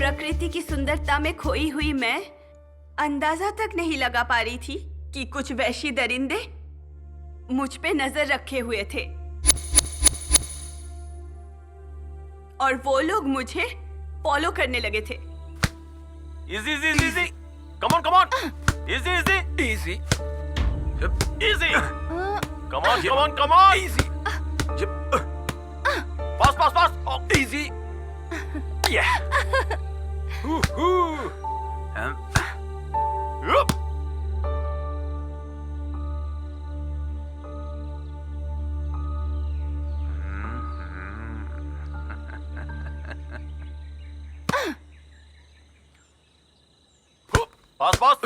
प्रकृति की सुंदरता में खोई हुई मैं अंदाजा तक नहीं लगा पा रही थी कि कुछ वहशी दरिंदे मुझ पे नजर रखे हुए थे और वो लोग मुझे फॉलो करने लगे थे। Easy, easy, easy, easy. Come on, come on. Easy, easy. Easy. Easy. Come on, come on, come on. Easy. Fast, fast, fast. Oh. Easy. Yeah. Woohoo. Yup. Fast, fast.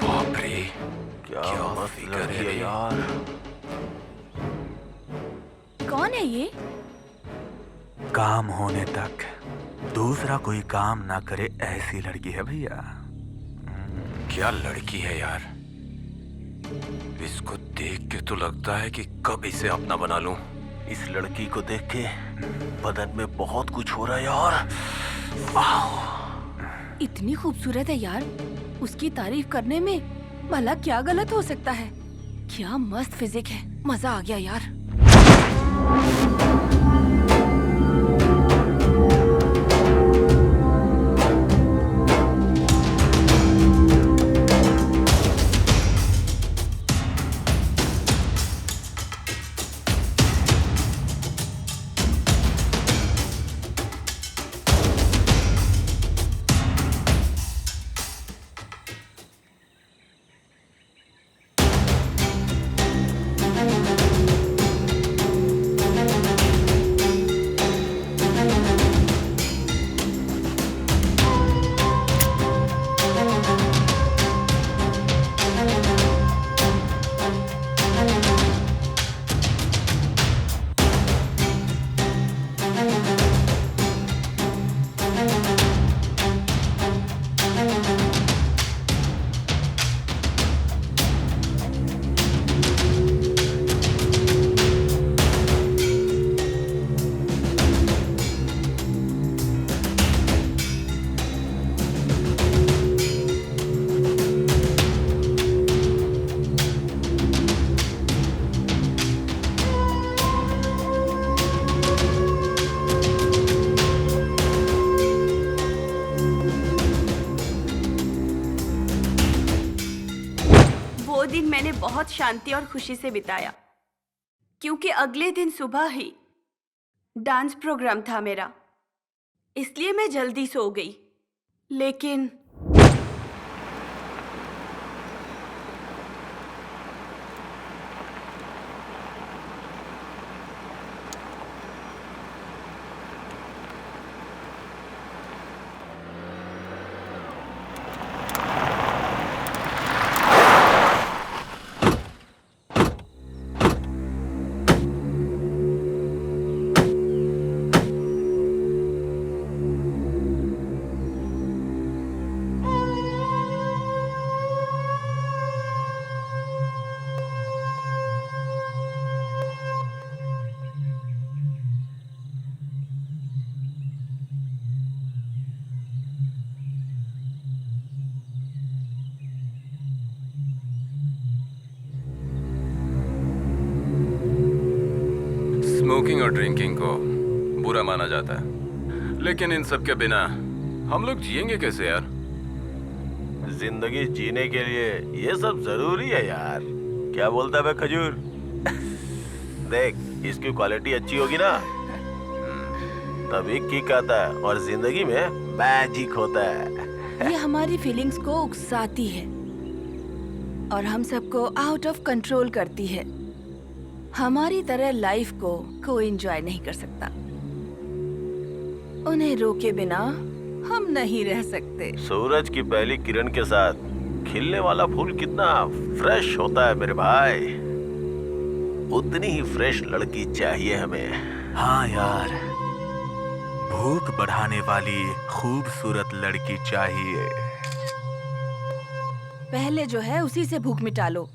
बाप रे, क्या मस्त फिगर लड़की है है रे। यार। कौन है ये? काम होने तक दूसरा कोई काम ना करे ऐसी लड़की है भैया। क्या लड़की है यार। इसको देख के तो लगता है कि कब इसे अपना बना लूं। इस लड़की को देख के बदन में बहुत कुछ हो रहा है यार। वाह। इतनी खूबसूरत है यार, उसकी तारीफ करने में भला क्या गलत हो सकता है। क्या मस्त फिजिक है, मजा आ गया यार। वो दिन मैंने बहुत शांति और खुशी से बिताया क्योंकि अगले दिन सुबह ही डांस प्रोग्राम था मेरा, इसलिए मैं जल्दी सो गई। लेकिन स्मोकिंग और ड्रिंकिंग को बुरा माना जाता है, लेकिन इन सब के बिना हम लोग जिएंगे कैसे यार। जिंदगी जीने के लिए ये सब जरूरी है यार। क्या बोलता है खजूर? देख, इसकी क्वालिटी अच्छी होगी ना तभी किक आता है और जिंदगी में मैजिक होता है। ये हमारी फीलिंग्स को उकसाती है और हम सबको आउट ऑफ कंट्रोल करती है। हमारी तरह लाइफ को कोई एंजॉय नहीं कर सकता। उन्हें रोके बिना हम नहीं रह सकते। सूरज की पहली किरण के साथ खिलने वाला फूल कितना फ्रेश होता है मेरे भाई। उतनी ही फ्रेश लड़की चाहिए हमें। हाँ यार, भूख बढ़ाने वाली खूबसूरत लड़की चाहिए। पहले जो है उसी से भूख मिटा लो,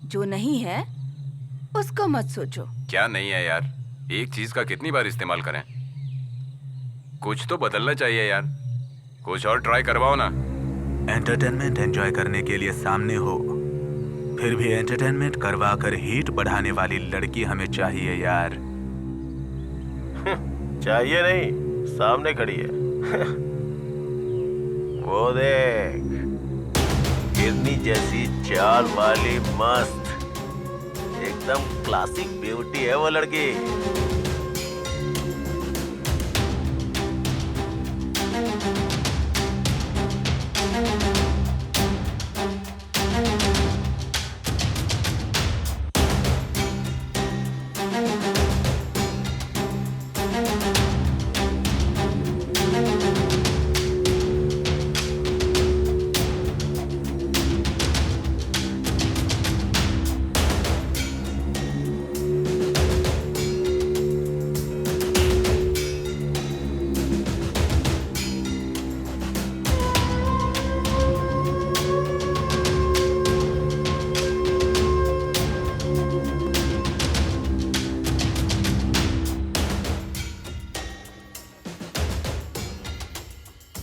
जो नहीं है उसको मत सोचो। क्या नहीं है यार, एक चीज का कितनी बार इस्तेमाल करें? कुछ तो बदलना चाहिए यार, कुछ और ट्राई करवाओ ना। एंटरटेनमेंट एंजॉय करने के लिए सामने हो, फिर भी एंटरटेनमेंट करवा कर हीट बढ़ाने वाली लड़की हमें चाहिए यार। चाहिए नहीं, सामने खड़ी है। वो देख, हिरनी जैसी चाल वाली मस्त, एकदम क्लासिक ब्यूटी है वो लड़की।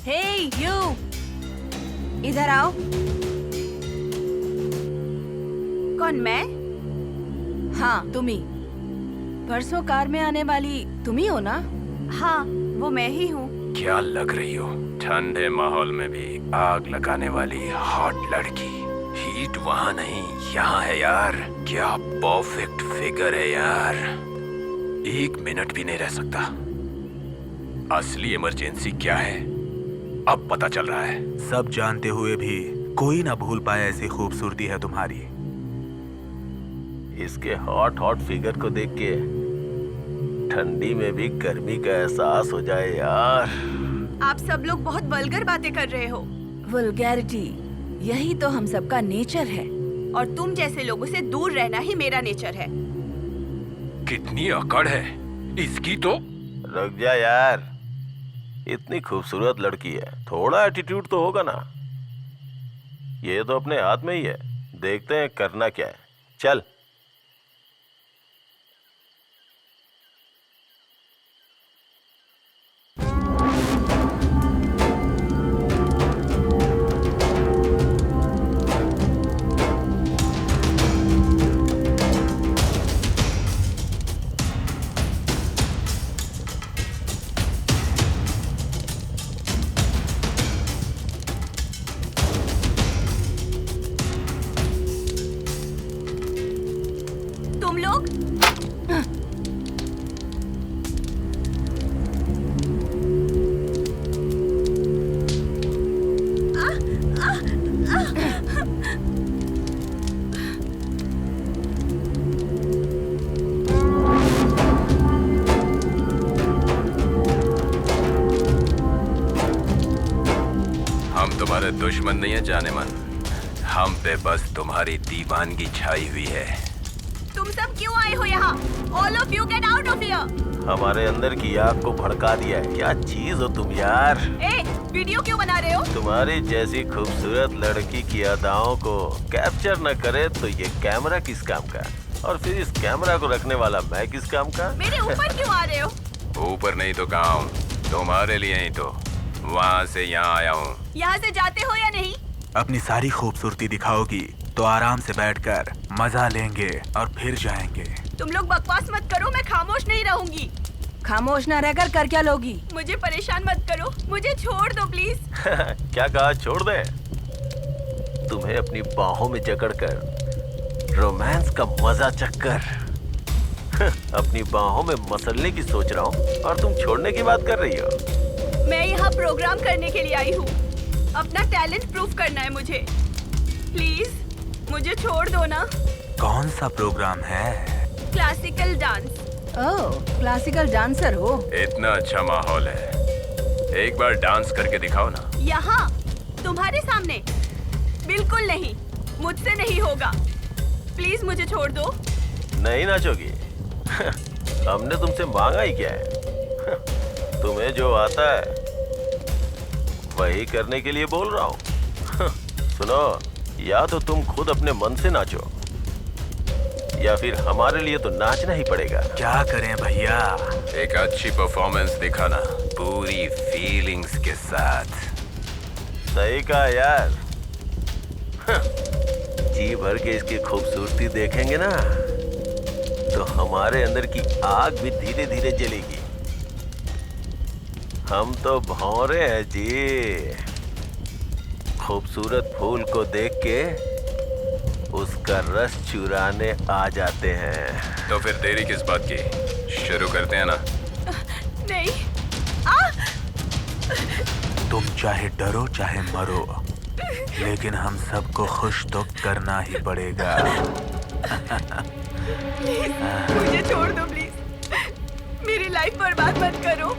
हे यू, इधर आओ। कौन, मैं? हाँ तुम ही। परसों कार में आने वाली तुम ही हो ना? हाँ, वो मैं ही हूँ। क्या लग रही हो, ठंडे माहौल में भी आग लगाने वाली हॉट लड़की। हीट वहाँ नहीं, यहाँ है यार। क्या परफेक्ट फिगर है यार, 1 मिनट भी नहीं रह सकता। असली इमरजेंसी क्या है अब पता चल रहा है। सब जानते हुए भी कोई ना भूल पाए ऐसी खूबसूरती है तुम्हारी। इसके हॉट हॉट फिगर को देख के ठंडी में भी गर्मी का एहसास हो जाए यार। आप सब लोग बहुत वल्गर बातें कर रहे हो, वल्गैरिटी, यही तो हम सबका नेचर है। और तुम जैसे लोगों से दूर रहना ही मेरा नेचर है। कितनी अकड़ है इसकी तो। रुक जा यार, इतनी खूबसूरत लड़की है, थोड़ा एटीट्यूड तो होगा ना। ये तो अपने हाथ में ही है, देखते हैं करना क्या है। चल। तुम लोग हम तुम्हारे दुश्मन नहीं है जाने मन, हम पे बस तुम्हारी दीवानगी छाई हुई है। तुम सब क्यों आए हो यहाँ? All of you get out of here! हमारे अंदर की आग को भड़का दिया है। क्या चीज हो तुम यार। ए, वीडियो क्यों बना रहे हो? तुम्हारी जैसी खूबसूरत लड़की की अदाओं को कैप्चर न करे तो ये कैमरा किस काम का, और फिर इस कैमरा को रखने वाला मैं किस काम का। मेरे ऊपर क्यों आ रहे हो? ऊपर नहीं तो कहाँ हूँ, तुम्हारे लिए ही तो वहाँ से यहाँ आया हूँ। यहाँ से जाते हो या नहीं? अपनी सारी खूबसूरती दिखाओगी तो आराम से बैठकर मजा लेंगे और फिर जाएंगे। तुम लोग बकवास मत करो, मैं खामोश नहीं रहूंगी। खामोश ना रहकर कर क्या लोगी? मुझे परेशान मत करो, मुझे छोड़ दो प्लीज। क्या कहा, छोड़ दे? तुम्हें अपनी बाहों में जकड़कर रोमांस का मजा चक्कर अपनी बाहों में मसलने की सोच रहा हूँ और तुम छोड़ने की बात कर रही हो। मैं यहाँ प्रोग्राम करने के लिए आई हूँ, अपना टैलेंट प्रूव करना है मुझे। प्लीज मुझे छोड़ दो ना। कौन सा प्रोग्राम है? Classical dance. Oh, classical dancer हो? इतना अच्छा माहौल है, एक बार डांस करके दिखाओ ना। यहाँ तुम्हारे सामने? बिल्कुल नहीं, मुझसे नहीं होगा। प्लीज मुझे छोड़ दो। नहीं नाचोगी? हमने तुमसे मांगा ही क्या है? तुम्हें जो आता है वही करने के लिए बोल रहा हूँ। सुनो, या तो तुम खुद अपने मन से नाचो या फिर हमारे लिए तो नाचना ही पड़ेगा। क्या करें भैया? एक अच्छी परफॉर्मेंस दिखाना, पूरी फीलिंग्स के साथ। सही कहा यार। जी भर के इसकी खूबसूरती देखेंगे ना तो हमारे अंदर की आग भी धीरे धीरे जलेगी। हम तो भौरे हैं जी। खूबसूरत फूल को देख के उसका रस चुराने आ जाते हैं। तो फिर देरी किस बात की? शुरू करते हैं ना। नहीं। तुम चाहे डरो चाहे मरो, लेकिन हम सबको खुश तो करना ही पड़ेगा। मुझे छोड़ दो प्लीज। मेरी लाइफ बर्बाद मत करो।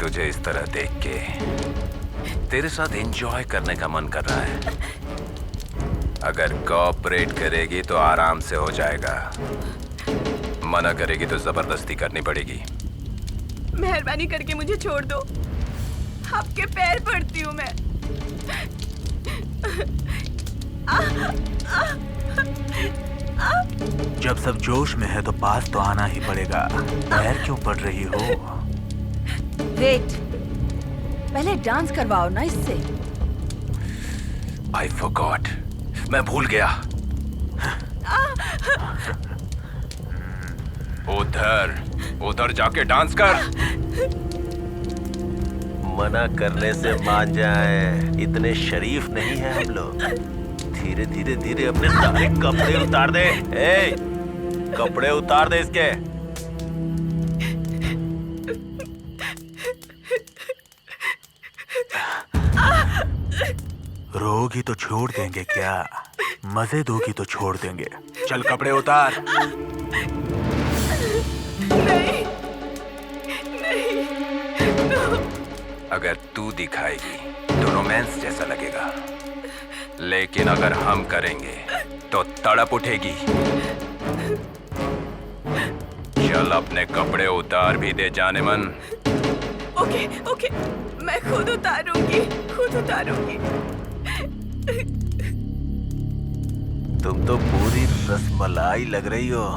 तुझे इस तरह देख के तेरे साथ एंजॉय करने का मन कर रहा है। अगर कोऑपरेट करेगी तो आराम से हो जाएगा, मना करेगी तो जबरदस्ती करनी पड़ेगी। मेहरबानी करके मुझे छोड़ दो, आपके पैर पड़ती हूँ मैं। जब सब जोश में है तो पास तो आना ही पड़ेगा। पैर क्यों पड़ रही हो? वेट, पहले डांस करवाओ ना इससे। I forgot, मैं भूल गया। उधर उधर जाके डांस कर। मना करने से मान जाए, इतने शरीफ नहीं है हम लोग। धीरे धीरे धीरे अपने सारे कपड़े उतार दे। ए, कपड़े उतार दे इसके। रोगी तो छोड़ देंगे क्या? मजे दोगी तो छोड़ देंगे। चल कपड़े उतार। नहीं, अगर तू दिखाएगी तो रोमांस जैसा लगेगा, लेकिन अगर हम करेंगे तो तड़प उठेगी। चल अपने कपड़े उतार भी दे जाने मन। ओके ओके, मैं खुद उतारूंगी, खुद उतारूंगी। तुम तो पूरी रसमलाई लग रही हो।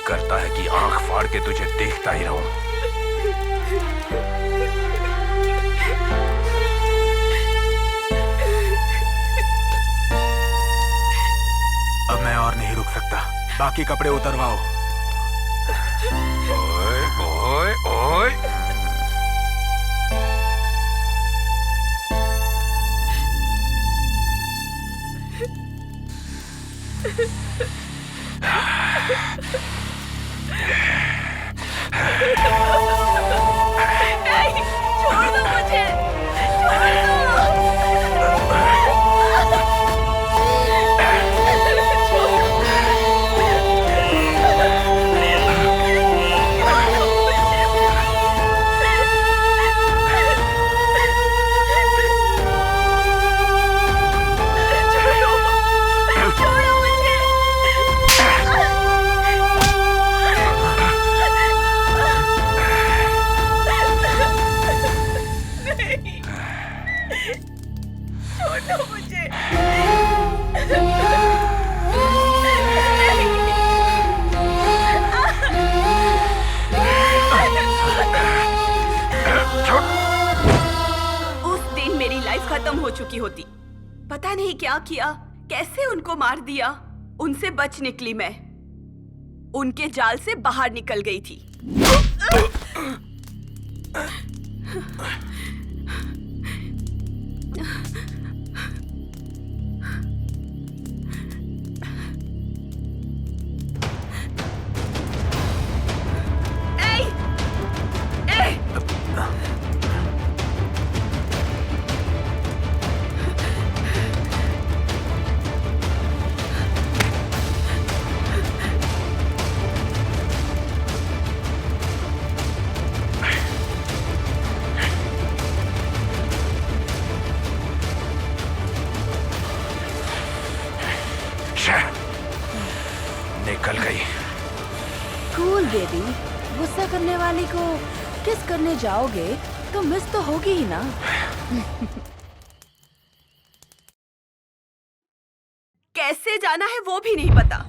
करता है कि आंख फाड़ के तुझे देखता ही रहूं। अब मैं और नहीं रुक सकता, बाकी कपड़े उतरवाओ। ओए ओए ओए, छोड़ दो मुझे, खत्म हो चुकी होती। पता नहीं क्या किया, कैसे उनको मार दिया। उनसे बच निकली मैं, उनके जाल से बाहर निकल गई थी। बेबी, गुस्सा करने वाली को किस करने जाओगे तो मिस तो होगी ही ना। कैसे जाना है वो भी नहीं पता।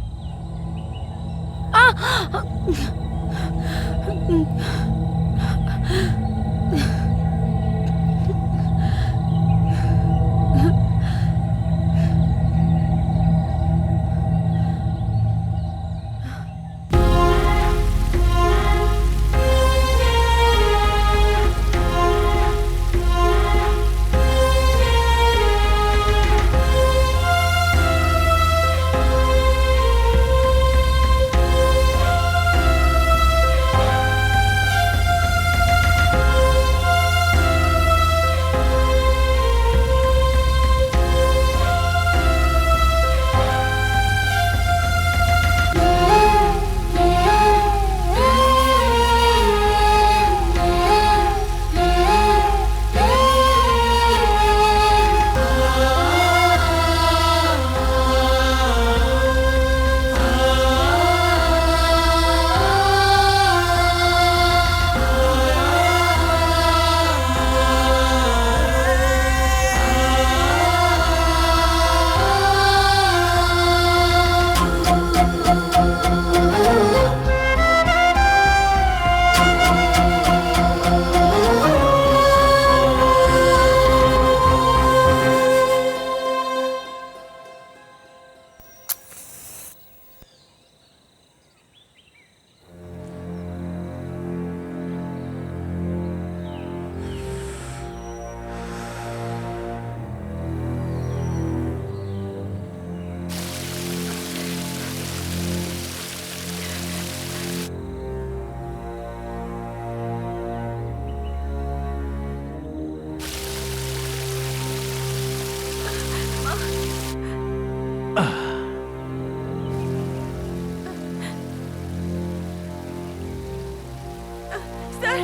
सर,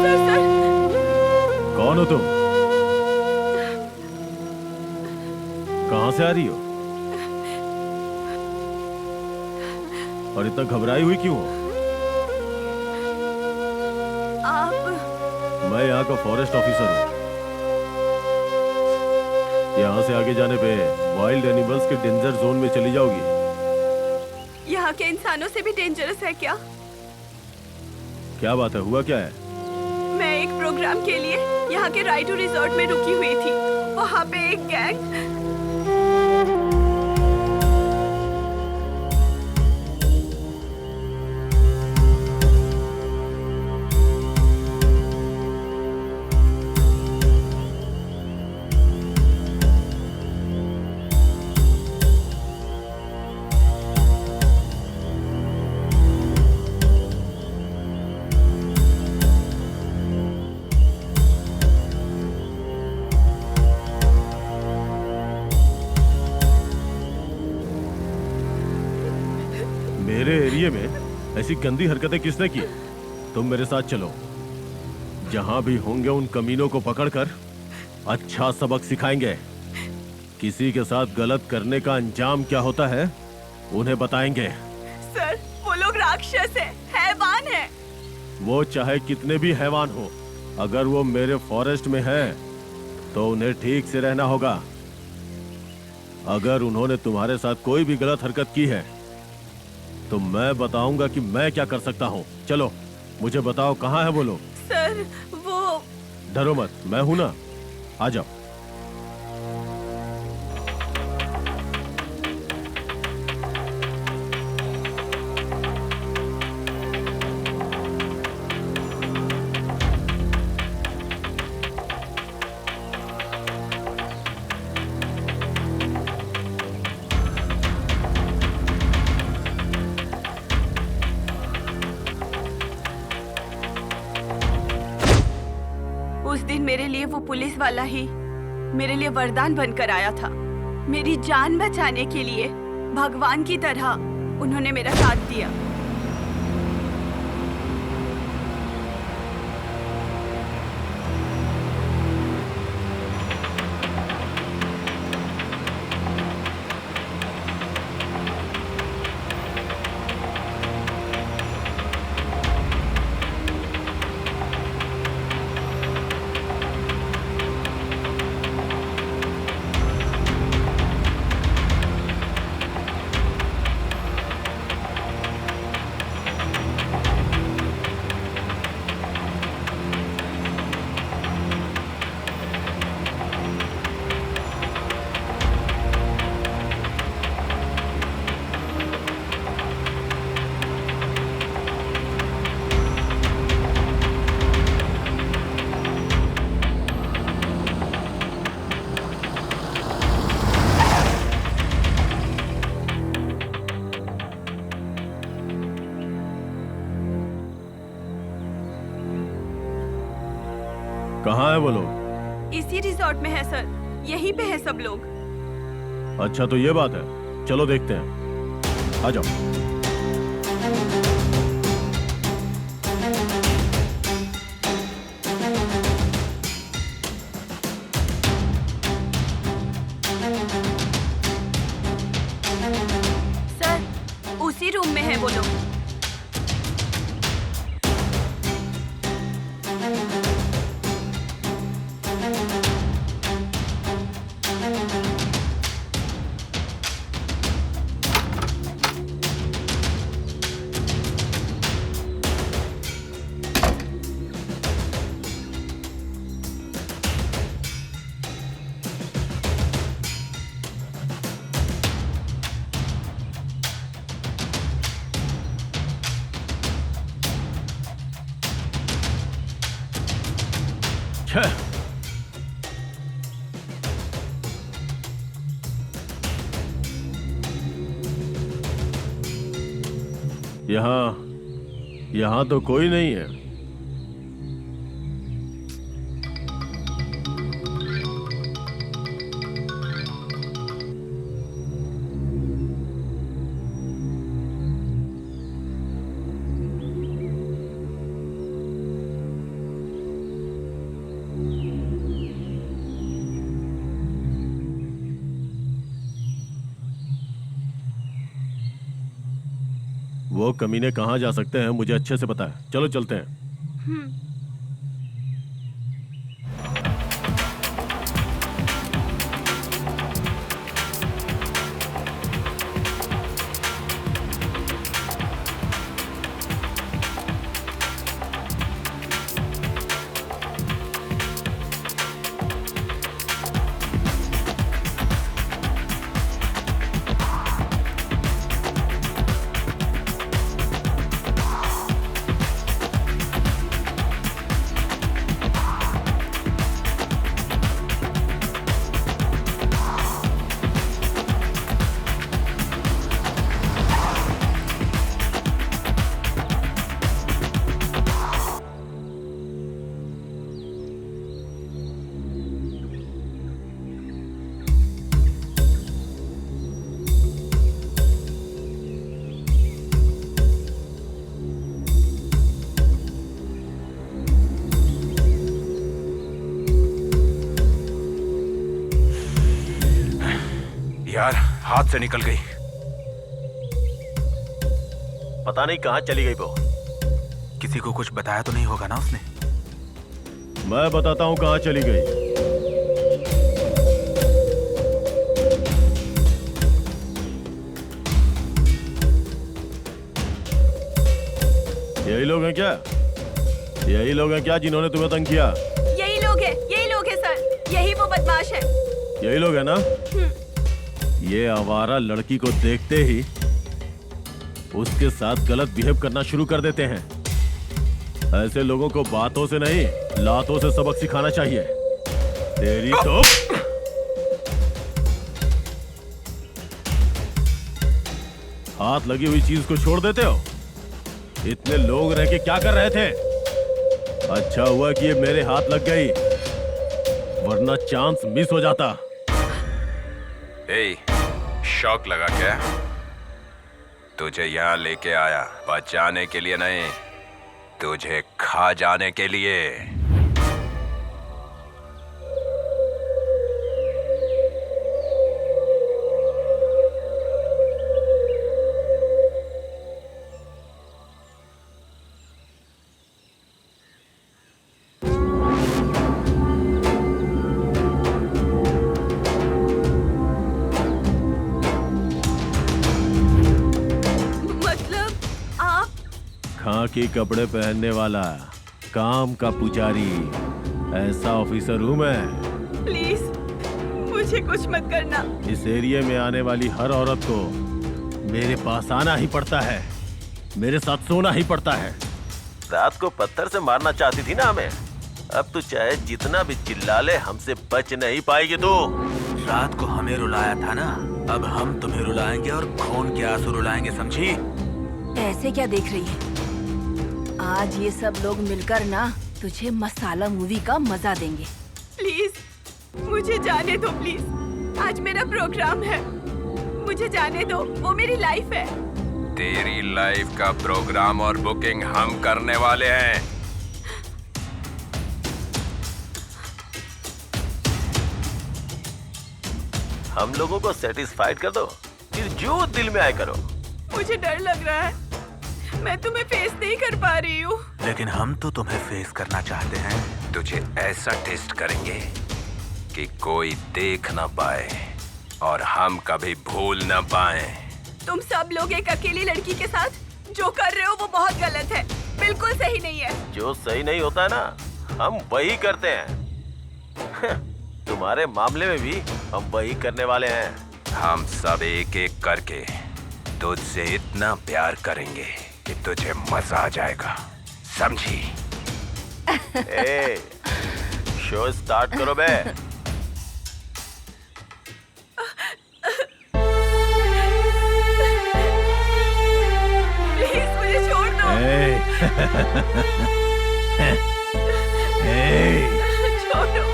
सर, सर, कौन हो तुम? कहां से आ रही हो? और इतना घबराई हुई क्यों हो? आप मैं यहाँ का फॉरेस्ट ऑफिसर हूँ। यहाँ से आगे जाने पे वाइल्ड एनिमल्स के डेंजर जोन में चली जाओगी। यहाँ के इंसानों से भी डेंजरस है क्या? क्या बात है, हुआ क्या है? मैं एक प्रोग्राम के लिए यहाँ के राइडू रिजॉर्ट में रुकी हुई थी। वहाँ पे एक गैंग मेरे एरिया में ऐसी गंदी हरकतें किसने की? तुम मेरे साथ चलो। जहां भी होंगे उन कमीनों को पकड़कर अच्छा सबक सिखाएंगे। किसी के साथ गलत करने का अंजाम क्या होता है उन्हें बताएंगे। सर, वो लोग राक्षस है, हैवान है। वो चाहे कितने भी हैवान हो, अगर वो मेरे फॉरेस्ट में है तो उन्हें ठीक से रहना होगा। अगर उन्होंने तुम्हारे साथ कोई भी गलत हरकत की है तो मैं बताऊंगा कि मैं क्या कर सकता हूँ। चलो, मुझे बताओ कहाँ है वो लोग? सर, वो डरो मत, मैं हूं ना, आ जाओ। उस दिन मेरे लिए वो पुलिस वाला ही मेरे लिए वरदान बनकर आया था। मेरी जान बचाने के लिए भगवान की तरह उन्होंने मेरा साथ दिया। कहाँ है वो लोग? इसी रिजॉर्ट में है सर, यहीं पे है सब लोग। अच्छा तो ये बात है, चलो देखते हैं, आ जाओ। सर उसी रूम में है वो लोग। छह। यहाँ तो कोई नहीं है। वो कमीने कहाँ जा सकते हैं मुझे अच्छे से पता है, चलो चलते हैं। यार हाथ से निकल गई। पता नहीं कहाँ चली गई वो। किसी को कुछ बताया तो नहीं होगा ना उसने? मैं बताता हूँ कहाँ चली गई। यही लोग हैं क्या? यही लोग हैं क्या जिन्होंने तुम्हें तंग किया? यही लोग हैं सर, यही वो बदमाश है। यही लोग हैं ना? ये आवारा लड़की को देखते ही उसके साथ गलत बिहेव करना शुरू कर देते हैं। ऐसे लोगों को बातों से नहीं लातों से सबक सिखाना चाहिए। तेरी तो हाथ लगी हुई चीज को छोड़ देते हो। इतने लोग रह के क्या कर रहे थे? अच्छा हुआ कि ये मेरे हाथ लग गई, वरना चांस मिस हो जाता। ए, शौक लगा क्या? तुझे यहाँ लेके आया बचाने के लिए नहीं, तुझे खा जाने के लिए। खाकी कपड़े पहनने वाला काम का पुजारी, ऐसा ऑफिसर हूं मैं। प्लीज मुझे कुछ मत करना। इस एरिया में आने वाली हर औरत को मेरे पास आना ही पड़ता है, मेरे साथ सोना ही पड़ता है। रात को पत्थर से मारना चाहती थी ना हमें, अब तो चाहे जितना भी चिल्ला ले हमसे बच नहीं पाएगी तू। रात को हमें रुलाया था ना, अब हम तुम्हें रुलाएंगे और खून के आंसू रुलाएंगे, समझी? ऐसे क्या देख रही है? आज ये सब लोग मिलकर ना तुझे मसाला मूवी का मजा देंगे। प्लीज मुझे जाने दो, प्लीज। आज मेरा प्रोग्राम है, मुझे जाने दो। वो मेरी लाइफ है। तेरी लाइफ का प्रोग्राम और बुकिंग हम करने वाले हैं। हम लोगों को सेटिस्फाइड कर दो, फिर जो दिल में आए करो। मुझे डर लग रहा है, मैं तुम्हें फेस नहीं कर पा रही हूँ। लेकिन हम तो तुम्हें फेस करना चाहते हैं। तुझे ऐसा टेस्ट करेंगे कि कोई देख ना पाए और हम कभी भूल ना पाए। तुम सब लोग एक अकेली लड़की के साथ जो कर रहे हो वो बहुत गलत है, बिल्कुल सही नहीं है। जो सही नहीं होता है ना, हम वही करते हैं। तुम्हारे मामले में भी हम वही करने वाले हैं। हम सब एक एक करके तुझसे इतना प्यार करेंगे कि तुझे मजा आ जाएगा, समझी? ए, शो स्टार्ट करो बे। प्लीज मुझे छोड़ दो। छोड़ो।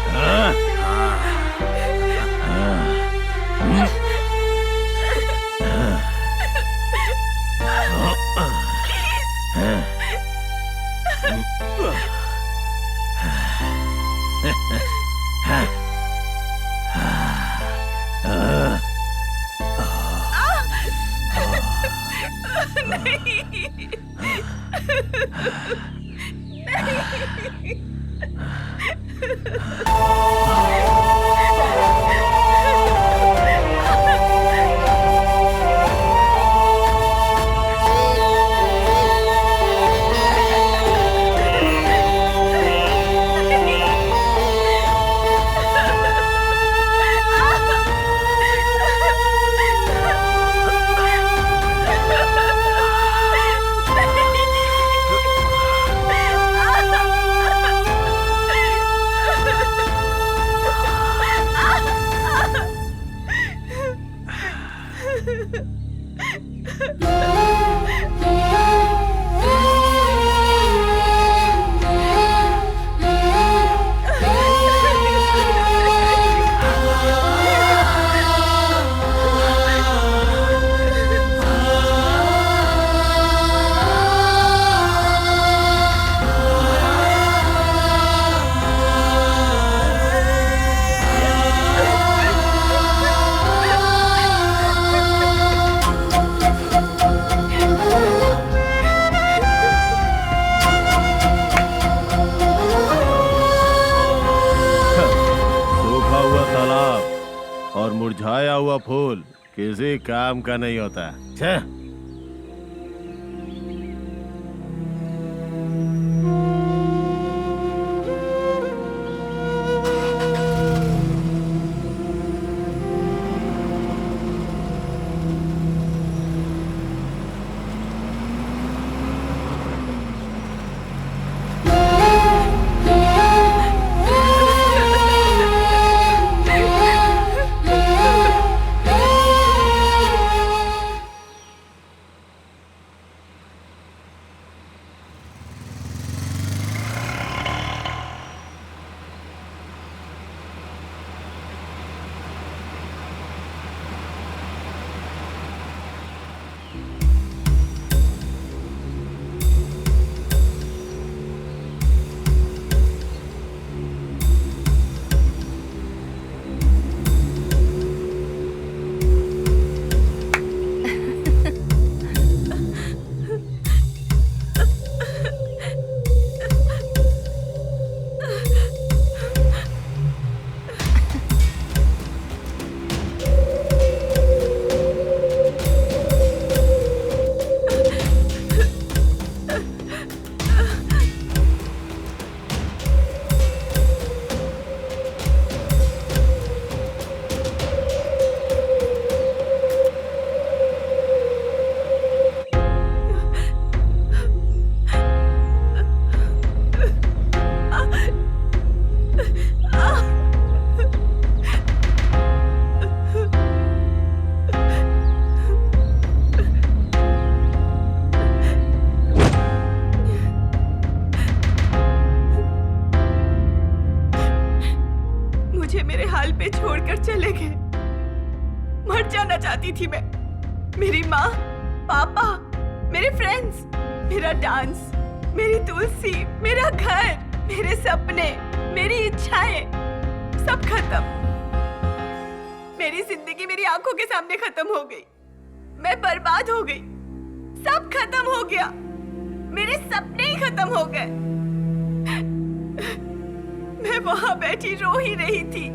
और मुरझाया हुआ फूल किसी काम का नहीं होता। छे। जाना चाहती थी मैं। मेरी माँ, पापा, मेरे फ्रेंड्स, मेरा डांस, मेरी तुलसी, मेरा घर, मेरे सपने, मेरी इच्छाएं, सब खत्म। मेरी जिंदगी मेरी आंखों के सामने खत्म हो गई। मैं बर्बाद हो गई। सब खत्म हो गया। मेरे सपने ही खत्म हो गए। मैं वहां बैठी रो ही रही थी।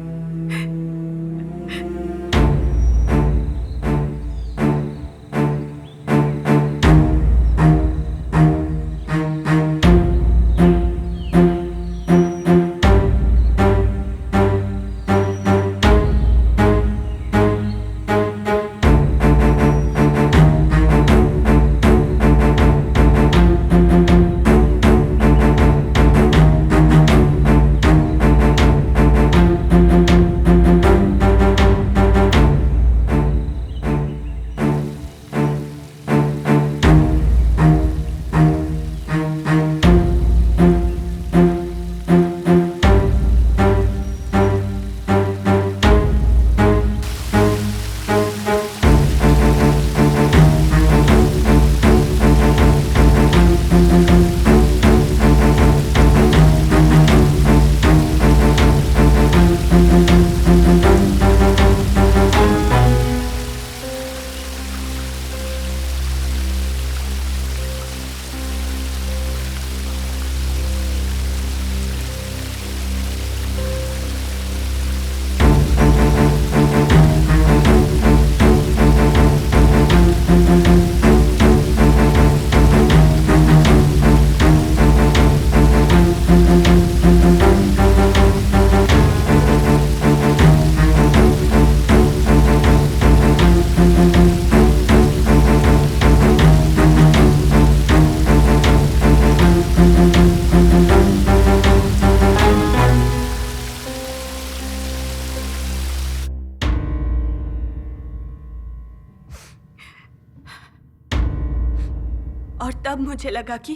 और तब मुझे लगा कि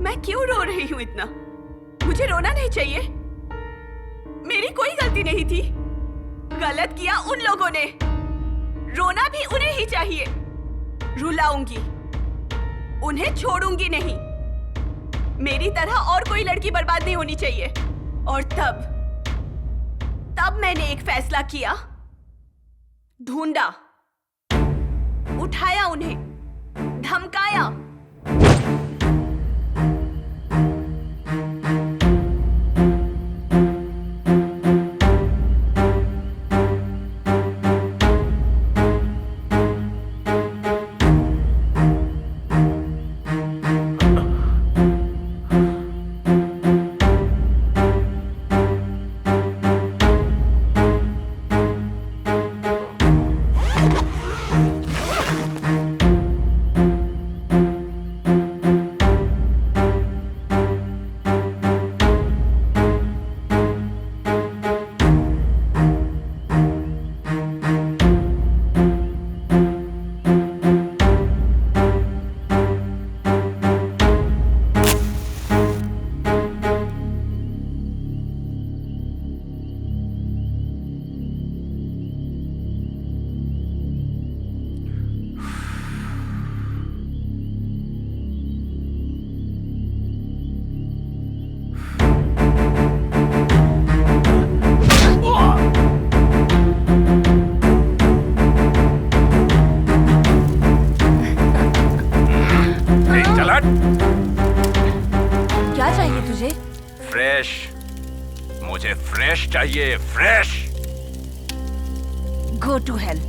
मैं क्यों रो रही हूं इतना। मुझे रोना नहीं चाहिए। मेरी कोई गलती नहीं थी। गलत किया उन लोगों ने। रोना भी उन्हें ही चाहिए। रुलाऊंगी, उन्हें छोड़ूंगी नहीं। मेरी तरह और कोई लड़की बर्बाद नहीं होनी चाहिए। और तब मैंने एक फैसला किया। ढूंढा, उठाया उन्हें, धमकाया। क्या चाहिए तुझे? फ्रेश, मुझे फ्रेश चाहिए, fresh. Go to hell.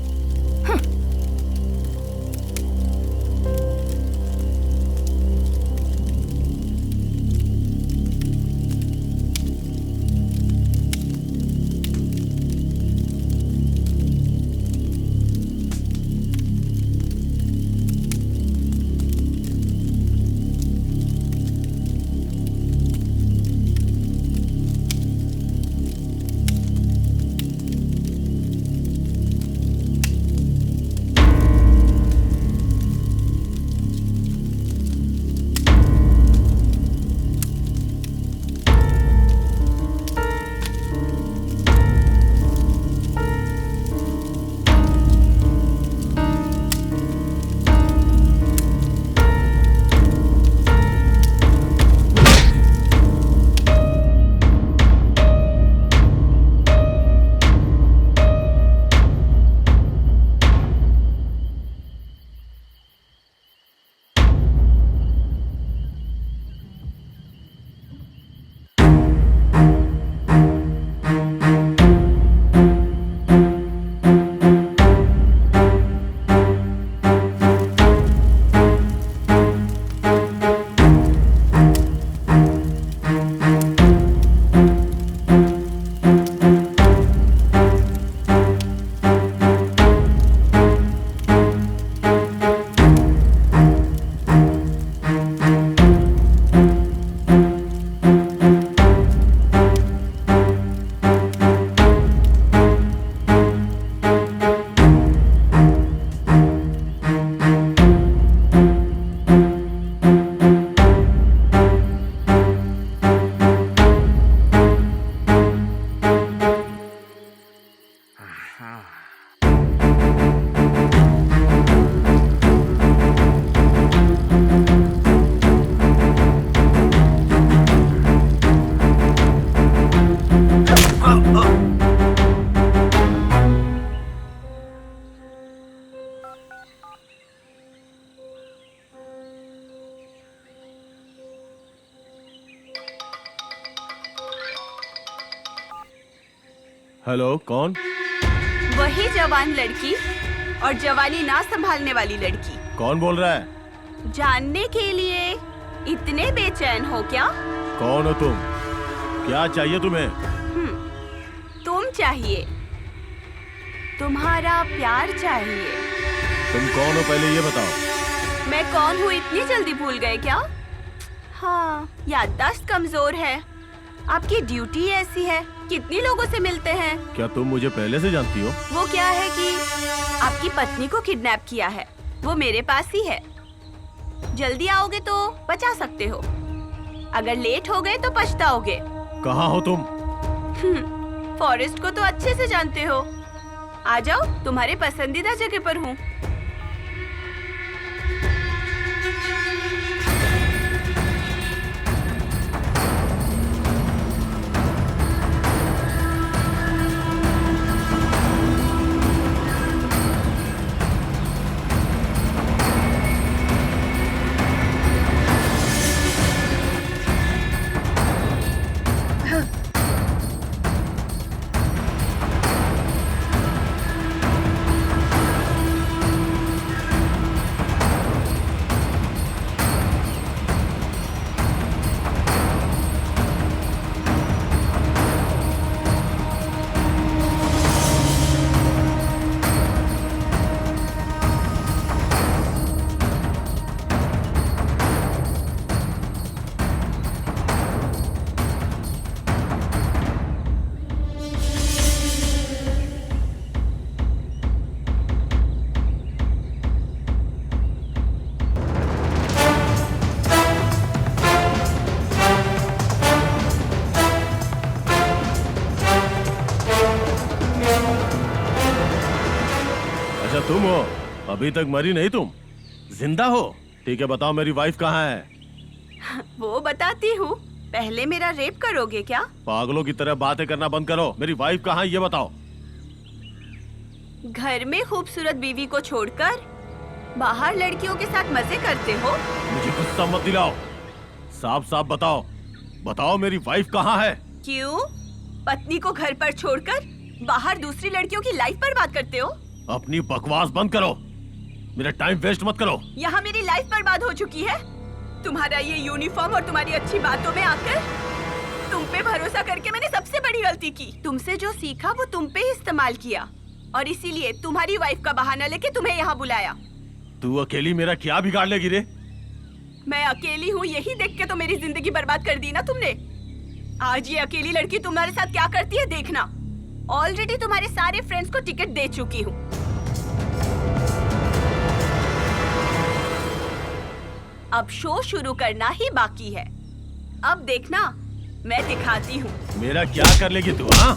Hello, कौन? वही जवान लड़की और जवानी ना संभालने वाली लड़की। कौन बोल रहा है? जानने के लिए इतने बेचैन हो क्या? कौन हो तुम? क्या चाहिए तुम्हें? तुम चाहिए, तुम्हारा प्यार चाहिए। तुम कौन हो पहले ये बताओ। मैं कौन हूँ इतनी जल्दी भूल गए क्या? हाँ, याददाश्त कमजोर है। आपकी ड्यूटी ऐसी है, कितनी लोगों से मिलते हैं। क्या तुम मुझे पहले से जानती हो? वो क्या है कि आपकी पत्नी को किडनैप किया है, वो मेरे पास ही है। जल्दी आओगे तो बचा सकते हो, अगर लेट हो गए तो पछताओगे। कहाँ हो तुम? फॉरेस्ट को तो अच्छे से जानते हो। आ जाओ, तुम्हारे पसंदीदा जगह पर हूँ। अच्छा तुम हो, अभी तक मरी नहीं तुम, जिंदा हो। ठीक है, बताओ मेरी वाइफ कहाँ है? वो बताती हूँ, पहले मेरा रेप करोगे क्या? पागलों की तरह बातें करना बंद करो। मेरी वाइफ कहाँ है ये बताओ। घर में खूबसूरत बीवी को छोड़कर बाहर लड़कियों के साथ मजे करते हो। मुझे गुस्सा मत दिलाओ, साफ साफ बताओ। बताओ मेरी वाइफ कहाँ है? क्यों? पत्नी को घर पर छोड़कर बाहर दूसरी लड़कियों की लाइफ पर बात करते हो? अपनी बकवास बंद करो, मेरा टाइम वेस्ट मत करो। यहाँ मेरी लाइफ बर्बाद हो चुकी है। तुम्हारा ये यूनिफॉर्म और तुम्हारी अच्छी बातों में आकर तुम पे भरोसा करके मैंने सबसे बड़ी गलती की। तुमसे जो सीखा वो तुम पे ही इस्तेमाल किया, और इसीलिए तुम्हारी वाइफ का बहाना लेके तुम्हें यहाँ बुलाया। तू अकेली मेरा क्या बिगाड़ लेगी रे? मैं अकेली हूँ यही देख के तो मेरी जिंदगी बर्बाद कर दी ना तुमने। आज ये अकेली लड़की तुम्हारे साथ क्या करती है देखना। ऑलरेडी तुम्हारे सारे फ्रेंड्स को टिकट दे चुकी हूँ। अब शो शुरू करना ही बाकी है। अब देखना, मैं दिखाती हूँ। मेरा क्या कर लेगी तू? हाँ,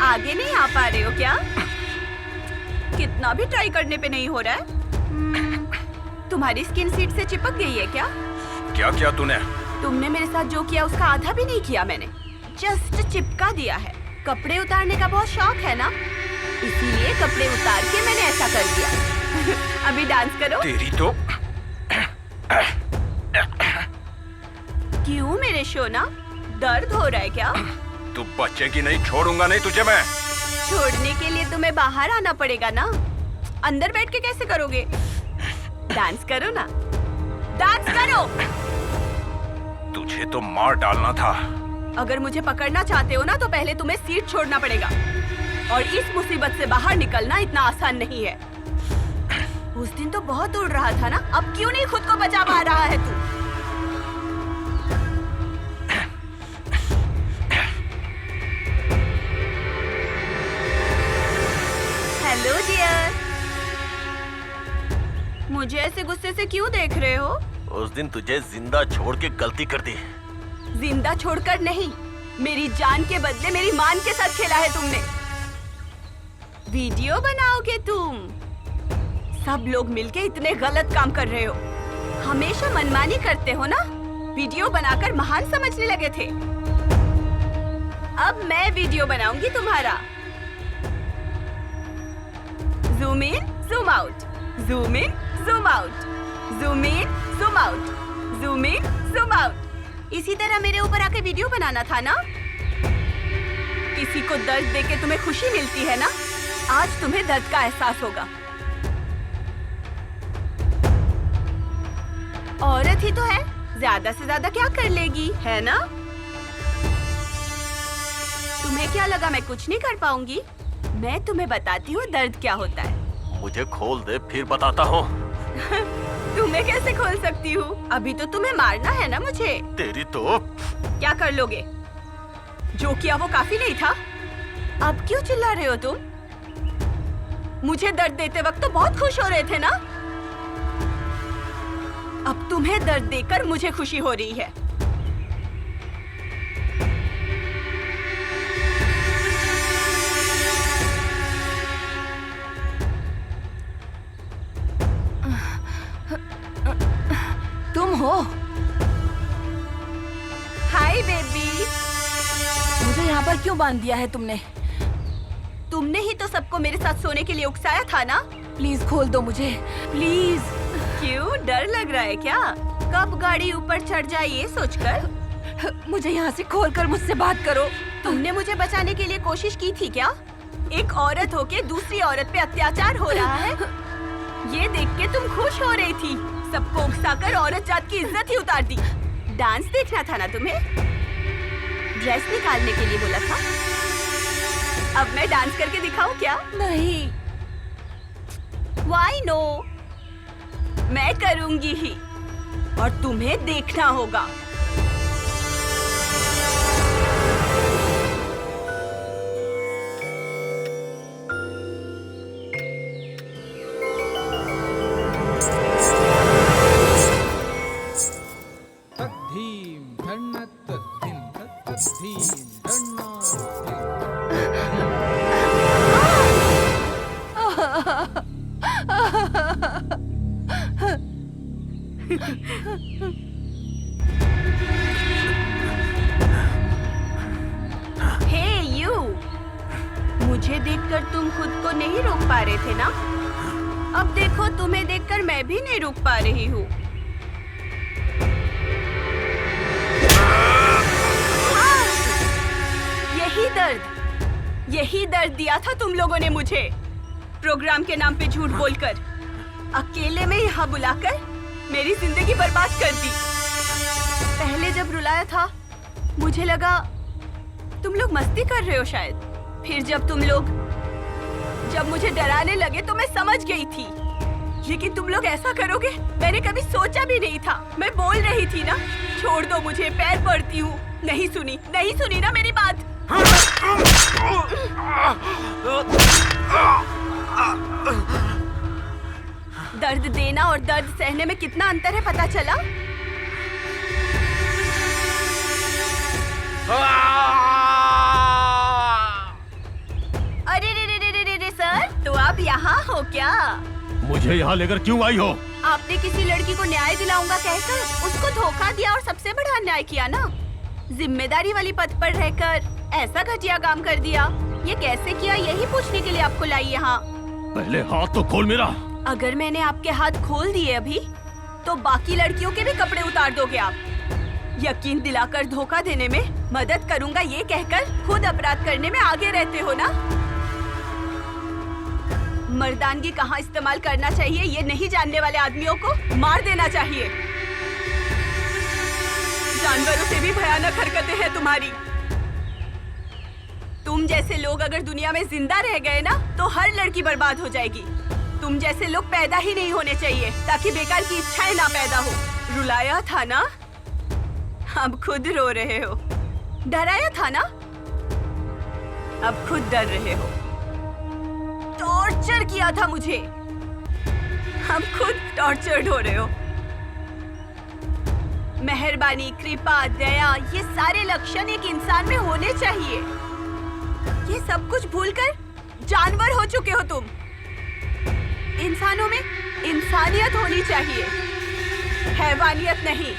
आगे नहीं आ पा रहे हो क्या? कितना भी ट्राई करने पे नहीं हो रहा है। तुम्हारी स्किन सीट से चिपक गई है क्या? क्या किया तूने? तुमने मेरे साथ जो किया उसका आधा भी नहीं किया मैंने, जस्ट चिपका दिया है। कपड़े उतारने का बहुत शौक है ना, इसीलिए कपड़े उतार के मैंने ऐसा कर दिया। अभी डांस करो। तेरी तो क्यों मेरे शोना, दर्द हो रहा है क्या? तू बचेगी नहीं, छोड़ूंगा नहीं तुझे मैं। छोड़ने के लिए तुम्हें बाहर आना पड़ेगा ना, अंदर बैठ के कैसे करोगे? डांस करो ना, डांस करो। तुझे तो मार डालना था। अगर मुझे पकड़ना चाहते हो ना तो पहले तुम्हें सीट छोड़ना पड़ेगा, और इस मुसीबत से बाहर निकलना इतना आसान नहीं है। उस दिन तो बहुत उड़ रहा था ना, अब क्यों नहीं खुद को बचा पा रहा है तू? हेलो डियर, मुझे ऐसे गुस्से से क्यों देख रहे हो? उस दिन तुझे जिंदा छोड़ के गलती कर दी। जिंदा छोड़कर नहीं, मेरी जान के बदले मेरी मान के साथ खेला है तुमने। वीडियो बनाओगे तुम? सब लोग मिलके इतने गलत काम कर रहे हो। हमेशा मनमानी करते हो ना, वीडियो बनाकर महान समझने लगे थे। अब मैं वीडियो बनाऊंगी तुम्हारा। Zoom in, zoom out, zoom in, zoom out, zoom in, zoom out, zoom in, zoom out. इसी तरह मेरे ऊपर आके वीडियो बनाना था ना। किसी को दर्द देके तुम्हें खुशी मिलती है ना, आज तुम्हें दर्द का एहसास होगा। औरत ही तो है, ज्यादा से ज्यादा क्या कर लेगी, है ना? तुम्हें क्या लगा मैं कुछ नहीं कर पाऊंगी? मैं तुम्हें बताती हूँ दर्द क्या होता है। मुझे खोल दे, फिर बताता हूँ। तुम्हें कैसे खोल सकती हूँ? अभी तो तुम्हें मारना है ना मुझे। तेरी तो क्या कर लोगे? जो किया वो काफी नहीं था? अब क्यों चिल्ला रहे हो तुम? मुझे दर्द देते वक्त तो बहुत खुश हो रहे थे ना? अब तुम्हें दर्द देकर मुझे खुशी हो रही है। तुम हो? Hi baby. मुझे यहाँ पर क्यों बांध दिया है तुमने? तुमने ही तो सबको मेरे साथ सोने के लिए उकसाया था ना? प्लीज खोल दो मुझे, प्लीज। क्यों, डर लग रहा है क्या? कब गाड़ी ऊपर चढ़ जाए ये सोचकर? मुझे यहाँ से खोलकर मुझसे बात करो। तुमने मुझे बचाने के लिए कोशिश की थी क्या? एक औरत होके दूसरी औरत पे अत्याचार हो रहा है, ये देख के तुम खुश हो रही थी। सबको उकसाकर औरत जात की इज्जत ही उतार दी। डांस देखना था ना तुम्हें? ड्रेस निकालने के लिए बोला था। अब मैं डांस करके दिखाऊं क्या? नहीं। Why no? मैं करूंगी ही, और तुम्हें देखना होगा। तद्धीं धन्नत तद्धीं तद्धीं धन्नात् हे यू, मुझे देखकर तुम खुद को नहीं रोक पा रहे थे ना? अब देखो, तुम्हें देखकर मैं भी नहीं रुक पा रही हूँ। हाँ, यही दर्द दिया था तुम लोगों ने मुझे, प्रोग्राम के नाम पे झूठ बोलकर, अकेले में यहाँ बुलाकर मेरी जिंदगी बर्बाद कर दी। पहले जब रुलाया था मुझे लगा तुम लोग मस्ती कर रहे हो शायद। फिर जब मुझे डराने लगे तो मैं समझ गई थी, लेकिन तुम लोग ऐसा करोगे मैंने कभी सोचा भी नहीं था। मैं बोल रही थी ना, छोड़ दो मुझे, पैर पड़ती हूँ। नहीं सुनी ना मेरी बात। दर्द देना और दर्द सहने में कितना अंतर है पता चला? अरे रे सर, तो आप यहाँ हो क्या? मुझे यहाँ लेकर क्यों आई हो? आपने किसी लड़की को न्याय दिलाऊंगा कहकर उसको धोखा दिया और सबसे बड़ा अन्याय किया ना। जिम्मेदारी वाली पद पर रहकर ऐसा घटिया काम कर दिया। ये कैसे किया यही पूछने के लिए आपको लाई यहाँ। पहले हाथ तो खोल मेरा। अगर मैंने आपके हाथ खोल दिए अभी तो बाकी लड़कियों के भी कपड़े उतार दोगे आप। यकीन दिलाकर धोखा देने में मदद करूंगा ये कहकर खुद अपराध करने में आगे रहते हो ना। मर्दानगी कहाँ इस्तेमाल करना चाहिए ये नहीं जानने वाले आदमियों को मार देना चाहिए। जानवरों से भी भयानक हरकतें हैं तुम्हारी। तुम जैसे लोग अगर दुनिया में जिंदा रह गए ना तो हर लड़की बर्बाद हो जाएगी। तुम जैसे लोग पैदा ही नहीं होने चाहिए ताकि बेकार की इच्छाएं ना पैदा हो। रुलाया था ना, अब खुद रो रहे हो। डराया था ना, अब खुद डर रहे हो। टॉर्चर किया था मुझे, अब खुद टॉर्चर्ड हो रहे हो। मेहरबानी, कृपा, दया ये सारे लक्षण एक इंसान में होने चाहिए। ये सब कुछ भूलकर जानवर हो चुके हो तुम। इंसानों में इंसानियत होनी चाहिए, हैवानियत नहीं।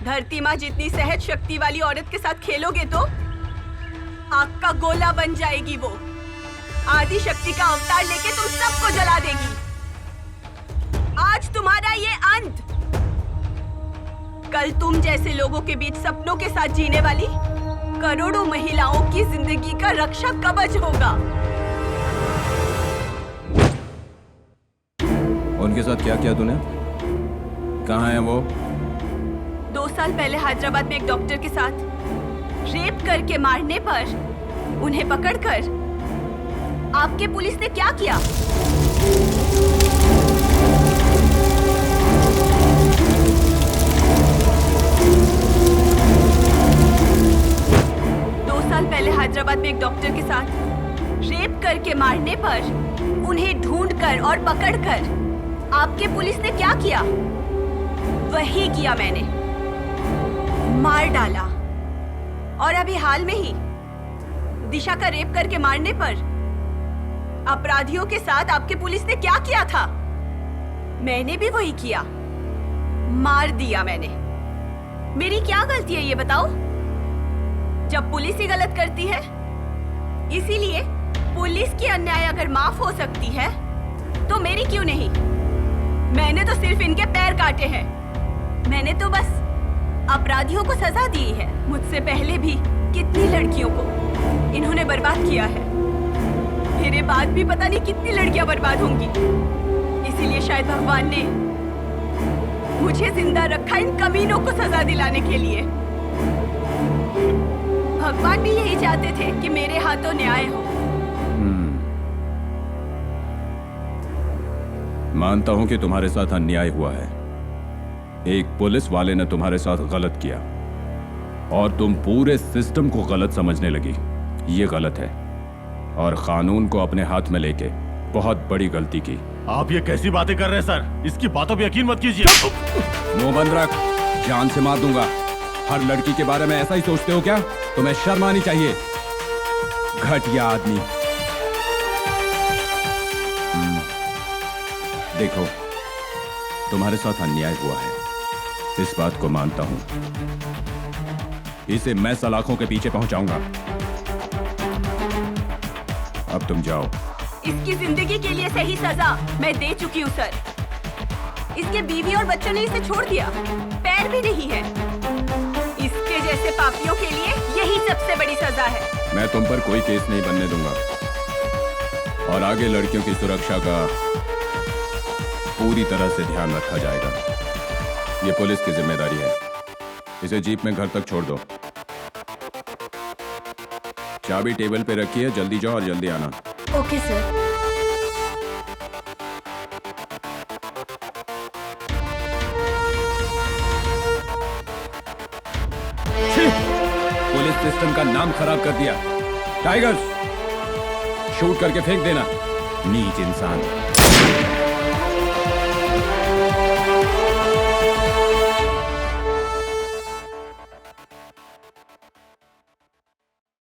धरती माँ जितनी सहज शक्ति वाली औरत के साथ खेलोगे तो आग का गोला बन जाएगी वो। आदि शक्ति का अवतार लेके तुम सबको जला देगी। आज तुम्हारा ये अंत। कल तुम जैसे लोगों के बीच सपनों के साथ जीने वाली करोड़ों महिलाओं की जिंदगी का रक्षा कवच होगा। उनके साथ क्या किया तूने? कहाँ है वो? 2 साल पहले हैदराबाद में एक डॉक्टर के साथ रेप करके मारने पर उन्हें पकड़कर आपके पुलिस ने क्या किया? पहले हैदराबाद में एक डॉक्टर के साथ रेप करके मारने पर उन्हें ढूंढकर और पकड़कर आपके पुलिस ने क्या किया? वही किया मैंने, मार डाला। और अभी हाल में ही दिशा का रेप करके मारने पर अपराधियों के साथ आपके पुलिस ने क्या किया था? मैंने भी वही किया, मार दिया मैंने। मेरी क्या गलती है ये बताओ? जब पुलिस ही गलत करती है, इसीलिए पुलिस की अन्याय अगर माफ हो सकती है तो मेरी क्यों नहीं? मैंने तो सिर्फ इनके पैर काटे हैं। मैंने तो बस अपराधियों को सजा दी है। मुझसे पहले भी कितनी लड़कियों को इन्होंने बर्बाद किया है। मेरे बाद भी पता नहीं कितनी लड़कियां बर्बाद होंगी। इसीलिए शायद भगवान ने मुझे जिंदा रखा इन कमीनों को सजा दिलाने के लिए। भगवान भी यही चाहते थे कि मेरे हाथों न्याय हो। मानता हूं कि तुम्हारे साथ अन्याय हुआ है। एक पुलिस वाले ने तुम्हारे साथ गलत किया और तुम पूरे सिस्टम को गलत समझने लगी। ये गलत है और कानून को अपने हाथ में लेके बहुत बड़ी गलती की। आप ये कैसी बातें कर रहे हैं सर? इसकी बातों पे यकीन मत कीजिए। मुंह बंद रख, जान से मार दूंगा। हर लड़की के बारे में ऐसा ही सोचते हो क्या? तुम्हें शर्म आनी चाहिए, घटिया आदमी। देखो, तुम्हारे साथ अन्याय हुआ है, इस बात को मानता हूं। इसे मैं सलाखों के पीछे पहुंचाऊंगा। अब तुम जाओ। इसकी जिंदगी के लिए सही सजा मैं दे चुकी हूँ सर। इसके बीवी और बच्चों ने इसे छोड़ दिया, पैर भी नहीं है। इसके जैसे पापियों के लिए यही सबसे बड़ी सजा है। मैं तुम पर कोई केस नहीं बनने दूंगा और आगे लड़कियों की सुरक्षा का पूरी तरह से ध्यान रखा जाएगा। ये पुलिस की जिम्मेदारी है। इसे जीप में घर तक छोड़ दो। चाबी टेबल पे रखी है, जल्दी जाओ और जल्दी आना। Okay sir. पुलिस सिस्टम का नाम खराब कर दिया। टाइगर्स, शूट करके फेंक देना, नीच इंसान।